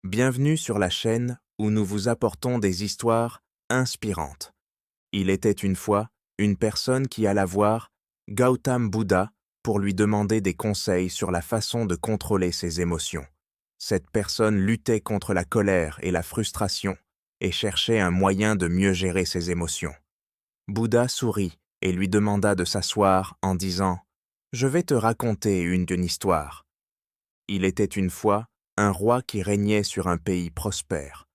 Bienvenue sur la chaîne où nous vous apportons des histoires inspirantes. Il était une fois une personne qui alla voir Gautam Bouddha pour lui demander des conseils sur la façon de contrôler ses émotions. Cette personne luttait contre la colère et la frustration et cherchait un moyen de mieux gérer ses émotions. Bouddha sourit et lui demanda de s'asseoir en disant « Je vais te raconter une histoire. » Il était une fois un roi qui régnait sur un pays prospère.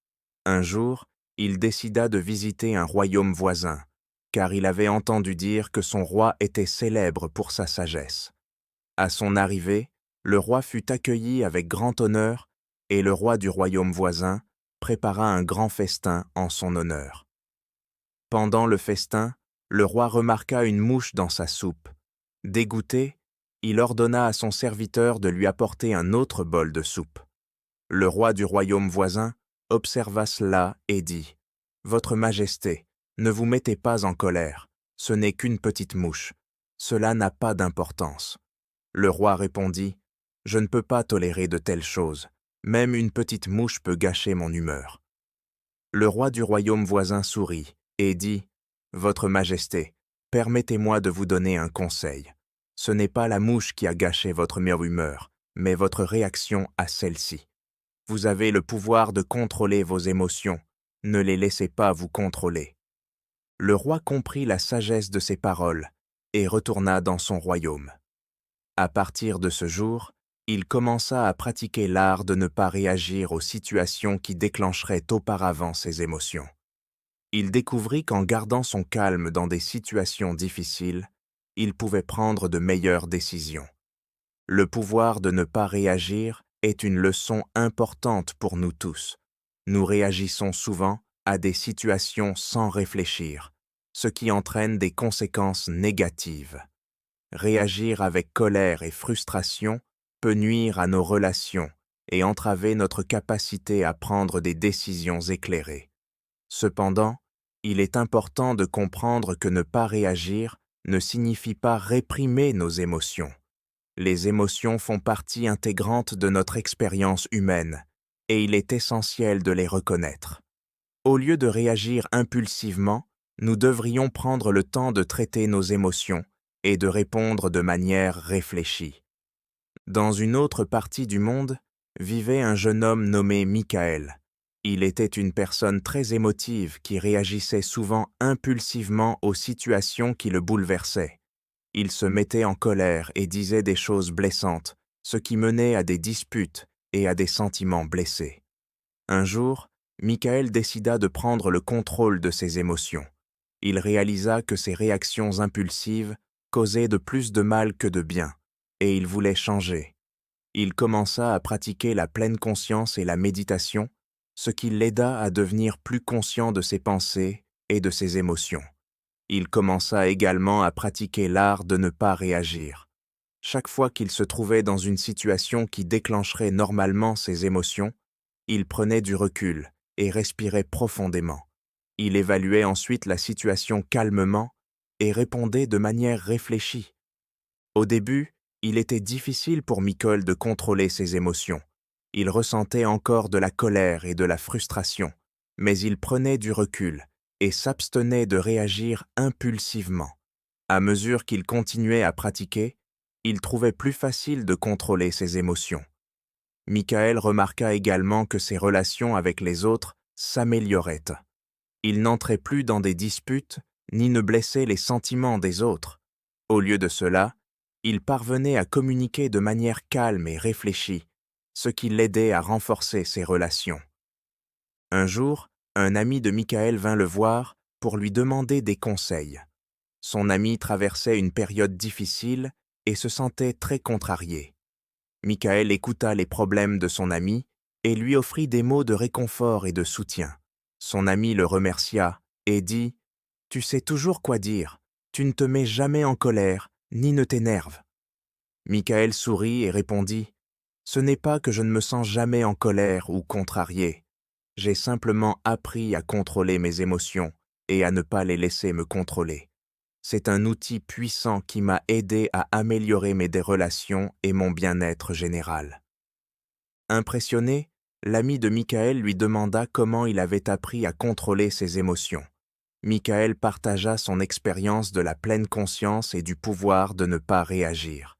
Un jour, il décida de visiter un royaume voisin, car il avait entendu dire que son roi était célèbre pour sa sagesse. À son arrivée, le roi fut accueilli avec grand honneur et le roi du royaume voisin prépara un grand festin en son honneur. Pendant le festin, le roi remarqua une mouche dans sa soupe. Dégoûté, il ordonna à son serviteur de lui apporter un autre bol de soupe. Le roi du royaume voisin observa cela et dit « Votre Majesté, ne vous mettez pas en colère, ce n'est qu'une petite mouche, cela n'a pas d'importance. » Le roi répondit « Je ne peux pas tolérer de telles choses, même une petite mouche peut gâcher mon humeur. » Le roi du royaume voisin sourit et dit « Votre Majesté, permettez-moi de vous donner un conseil. Ce n'est pas la mouche qui a gâché votre meilleure humeur, mais votre réaction à celle-ci. Vous avez le pouvoir de contrôler vos émotions, ne les laissez pas vous contrôler. » Le roi comprit la sagesse de ces paroles et retourna dans son royaume. À partir de ce jour, il commença à pratiquer l'art de ne pas réagir aux situations qui déclencheraient auparavant ses émotions. Il découvrit qu'en gardant son calme dans des situations difficiles, il pouvait prendre de meilleures décisions. Le pouvoir de ne pas réagir est une leçon importante pour nous tous. Nous réagissons souvent à des situations sans réfléchir, ce qui entraîne des conséquences négatives. Réagir avec colère et frustration peut nuire à nos relations et entraver notre capacité à prendre des décisions éclairées. Cependant, il est important de comprendre que ne pas réagir ne signifie pas réprimer nos émotions. Les émotions font partie intégrante de notre expérience humaine et il est essentiel de les reconnaître. Au lieu de réagir impulsivement, nous devrions prendre le temps de traiter nos émotions et de répondre de manière réfléchie. Dans une autre partie du monde, vivait un jeune homme nommé Michael. Il était une personne très émotive qui réagissait souvent impulsivement aux situations qui le bouleversaient. Il se mettait en colère et disait des choses blessantes, ce qui menait à des disputes et à des sentiments blessés. Un jour, Michael décida de prendre le contrôle de ses émotions. Il réalisa que ses réactions impulsives causaient de plus de mal que de bien, et il voulait changer. Il commença à pratiquer la pleine conscience et la méditation, ce qui l'aida à devenir plus conscient de ses pensées et de ses émotions. Il commença également à pratiquer l'art de ne pas réagir. Chaque fois qu'il se trouvait dans une situation qui déclencherait normalement ses émotions, il prenait du recul et respirait profondément. Il évaluait ensuite la situation calmement et répondait de manière réfléchie. Au début, il était difficile pour Michael de contrôler ses émotions. Il ressentait encore de la colère et de la frustration, mais il prenait du recul et s'abstenait de réagir impulsivement. À mesure qu'il continuait à pratiquer, il trouvait plus facile de contrôler ses émotions. Michael remarqua également que ses relations avec les autres s'amélioraient. Il n'entrait plus dans des disputes ni ne blessait les sentiments des autres. Au lieu de cela, il parvenait à communiquer de manière calme et réfléchie, ce qui l'aidait à renforcer ses relations. Un jour, un ami de Michael vint le voir pour lui demander des conseils. Son ami traversait une période difficile et se sentait très contrarié. Michael écouta les problèmes de son ami et lui offrit des mots de réconfort et de soutien. Son ami le remercia et dit « Tu sais toujours quoi dire, tu ne te mets jamais en colère, ni ne t'énerves. » Michael sourit et répondit « Ce n'est pas que je ne me sens jamais en colère ou contrarié. J'ai simplement appris à contrôler mes émotions et à ne pas les laisser me contrôler. C'est un outil puissant qui m'a aidé à améliorer mes relations et mon bien-être général. » Impressionné, L'ami de Michael lui demanda comment il avait appris à contrôler ses émotions. Michael partagea son expérience de la pleine conscience et du pouvoir de ne pas réagir.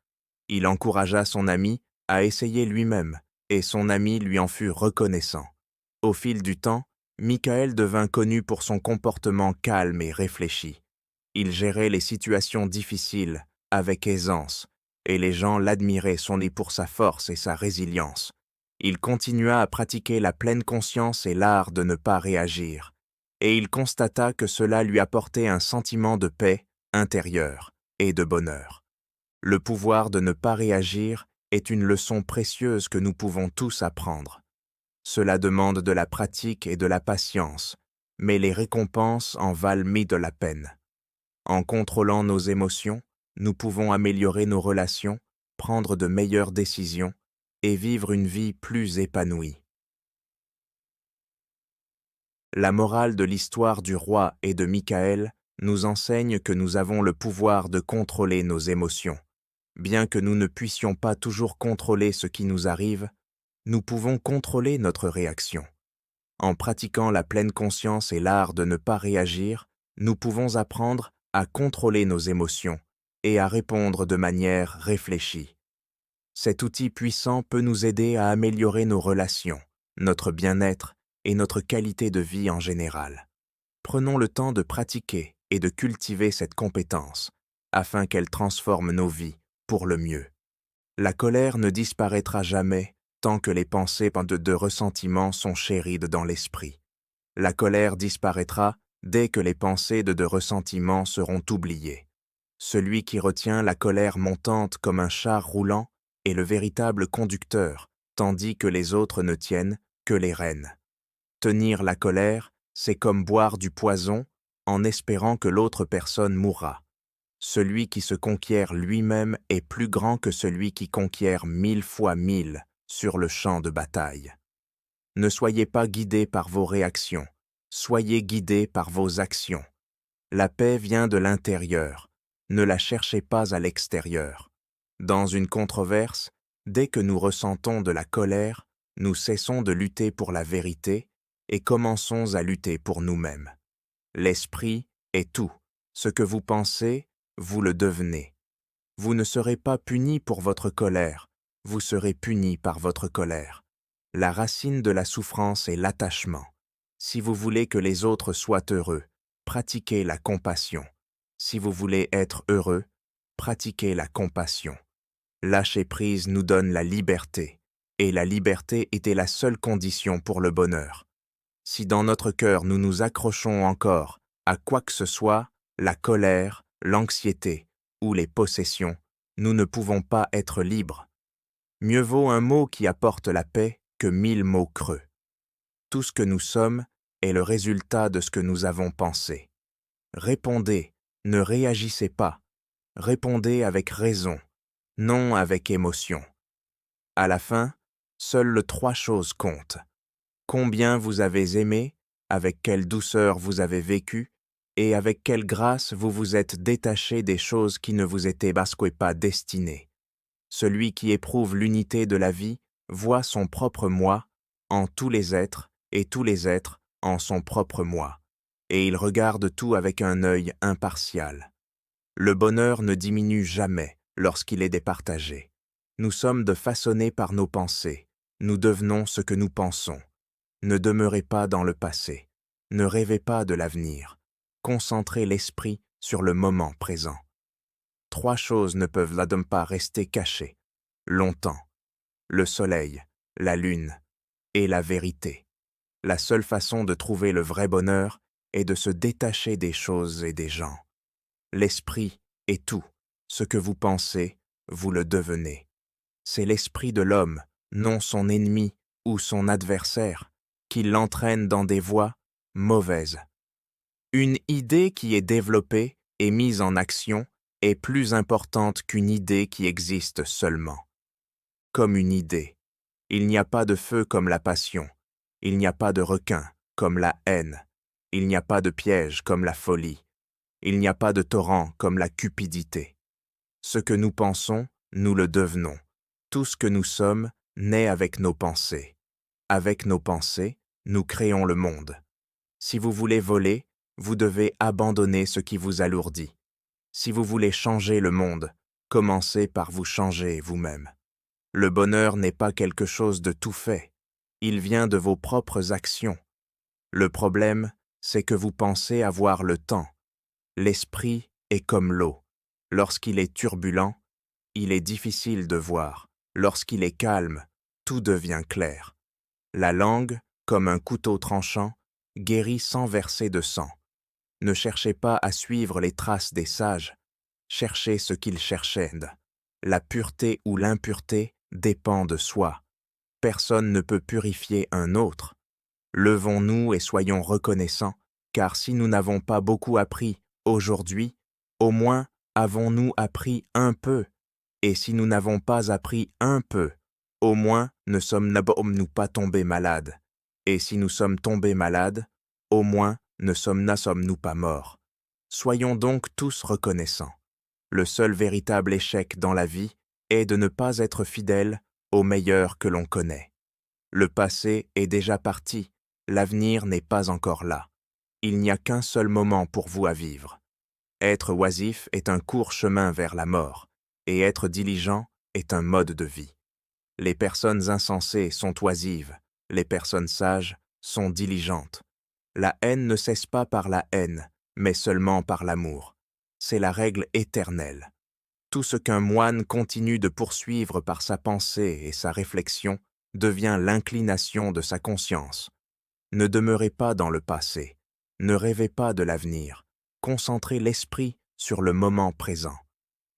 Il encouragea son ami à essayer lui-même, et son ami lui en fut reconnaissant. Au fil du temps, Michael devint connu pour son comportement calme et réfléchi. Il gérait les situations difficiles avec aisance, et les gens l'admiraient pour sa force et sa résilience. Il continua à pratiquer la pleine conscience et l'art de ne pas réagir, et il constata que cela lui apportait un sentiment de paix intérieure et de bonheur. Le pouvoir de ne pas réagir est une leçon précieuse que nous pouvons tous apprendre. Cela demande de la pratique et de la patience, mais les récompenses en valent de la peine. En contrôlant nos émotions, nous pouvons améliorer nos relations, prendre de meilleures décisions et vivre une vie plus épanouie. La morale de l'histoire du roi et de Michael nous enseigne que nous avons le pouvoir de contrôler nos émotions. Bien que nous ne puissions pas toujours contrôler ce qui nous arrive, nous pouvons contrôler notre réaction. En pratiquant la pleine conscience et l'art de ne pas réagir, nous pouvons apprendre à contrôler nos émotions et à répondre de manière réfléchie. Cet outil puissant peut nous aider à améliorer nos relations, notre bien-être et notre qualité de vie en général. Prenons le temps de pratiquer et de cultiver cette compétence, afin qu'elle transforme nos vies pour le mieux. La colère ne disparaîtra jamais tant que les pensées de ressentiment sont chéries dans l'esprit. La colère disparaîtra dès que les pensées de ressentiment seront oubliées. Celui qui retient la colère montante comme un char roulant est le véritable conducteur, tandis que les autres ne tiennent que les rênes. Tenir la colère, c'est comme boire du poison en espérant que l'autre personne mourra. Celui qui se conquiert lui-même est plus grand que celui qui conquiert 1000 fois 1000 sur le champ de bataille. Ne soyez pas guidés par vos réactions, soyez guidés par vos actions. La paix vient de l'intérieur, ne la cherchez pas à l'extérieur. Dans une controverse, dès que nous ressentons de la colère, nous cessons de lutter pour la vérité et commençons à lutter pour nous-mêmes. L'esprit est tout. Ce que vous pensez, vous le devenez. Vous ne serez pas puni pour votre colère, vous serez puni par votre colère. La racine de la souffrance est l'attachement. Si vous voulez que les autres soient heureux, pratiquez la compassion. Si vous voulez être heureux, pratiquez la compassion. Lâcher prise nous donne la liberté, et la liberté était la seule condition pour le bonheur. Si dans notre cœur nous nous accrochons encore à quoi que ce soit, la colère, l'anxiété ou les possessions, nous ne pouvons pas être libres. Mieux vaut un mot qui apporte la paix que 1000 mots creux. Tout ce que nous sommes est le résultat de ce que nous avons pensé. Répondez, ne réagissez pas. Répondez avec raison, non avec émotion. À la fin, seules 3 choses comptent. Combien vous avez aimé, avec quelle douceur vous avez vécu, et avec quelle grâce vous vous êtes détaché des choses qui ne vous étaient pas destinées. Celui qui éprouve l'unité de la vie voit son propre moi en tous les êtres et tous les êtres en son propre moi, et il regarde tout avec un œil impartial. Le bonheur ne diminue jamais lorsqu'il est départagé. Nous sommes façonnés par nos pensées, nous devenons ce que nous pensons. Ne demeurez pas dans le passé, ne rêvez pas de l'avenir. Concentrez l'esprit sur le moment présent. 3 choses ne peuvent pas rester cachées longtemps: le soleil, la lune et la vérité. La seule façon de trouver le vrai bonheur est de se détacher des choses et des gens. L'esprit est tout. Ce que vous pensez, vous le devenez. C'est l'esprit de l'homme, non son ennemi ou son adversaire, qui l'entraîne dans des voies mauvaises. Une idée qui est développée et mise en action est plus importante qu'une idée qui existe seulement. Comme une idée, il n'y a pas de feu comme la passion, il n'y a pas de requin comme la haine, il n'y a pas de piège comme la folie, il n'y a pas de torrent comme la cupidité. Ce que nous pensons, nous le devenons. Tout ce que nous sommes naît avec nos pensées. Avec nos pensées, nous créons le monde. Si vous voulez voler, vous devez abandonner ce qui vous alourdit. Si vous voulez changer le monde, commencez par vous changer vous-même. Le bonheur n'est pas quelque chose de tout fait. Il vient de vos propres actions. Le problème, c'est que vous pensez avoir le temps. L'esprit est comme l'eau. Lorsqu'il est turbulent, il est difficile de voir. Lorsqu'il est calme, tout devient clair. La langue, comme un couteau tranchant, guérit sans verser de sang. Ne cherchez pas à suivre les traces des sages, cherchez ce qu'ils cherchaient. La pureté ou l'impureté dépend de soi. Personne ne peut purifier un autre. Levons-nous et soyons reconnaissants, car si nous n'avons pas beaucoup appris aujourd'hui, au moins avons-nous appris un peu. Et si nous n'avons pas appris un peu, au moins ne sommes-nous pas tombés malades. Et si nous sommes tombés malades, au moins ne sommes-nous pas morts. Soyons donc tous reconnaissants. Le seul véritable échec dans la vie est de ne pas être fidèle au meilleur que l'on connaît. Le passé est déjà parti, l'avenir n'est pas encore là. Il n'y a qu'un seul moment pour vous à vivre. Être oisif est un court chemin vers la mort, et être diligent est un mode de vie. Les personnes insensées sont oisives, les personnes sages sont diligentes. La haine ne cesse pas par la haine, mais seulement par l'amour. C'est la règle éternelle. Tout ce qu'un moine continue de poursuivre par sa pensée et sa réflexion devient l'inclination de sa conscience. Ne demeurez pas dans le passé, ne rêvez pas de l'avenir, concentrez l'esprit sur le moment présent.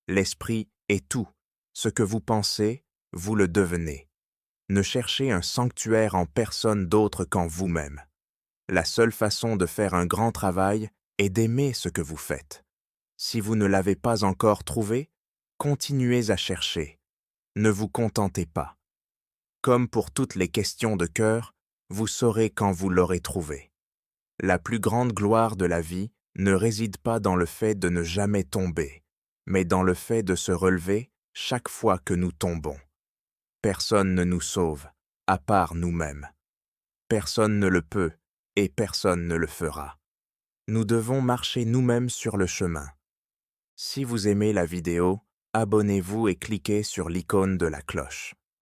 L'esprit est tout, ce que vous pensez, vous le devenez. Ne cherchez un sanctuaire en personne d'autre qu'en vous-même. La seule façon de faire un grand travail est d'aimer ce que vous faites. Si vous ne l'avez pas encore trouvé, continuez à chercher. Ne vous contentez pas. Comme pour toutes les questions de cœur, vous saurez quand vous l'aurez trouvé. La plus grande gloire de la vie ne réside pas dans le fait de ne jamais tomber, mais dans le fait de se relever chaque fois que nous tombons. Personne ne nous sauve, à part nous-mêmes. Personne ne le peut, et personne ne le fera. Nous devons marcher nous-mêmes sur le chemin. Si vous aimez la vidéo, abonnez-vous et cliquez sur l'icône de la cloche.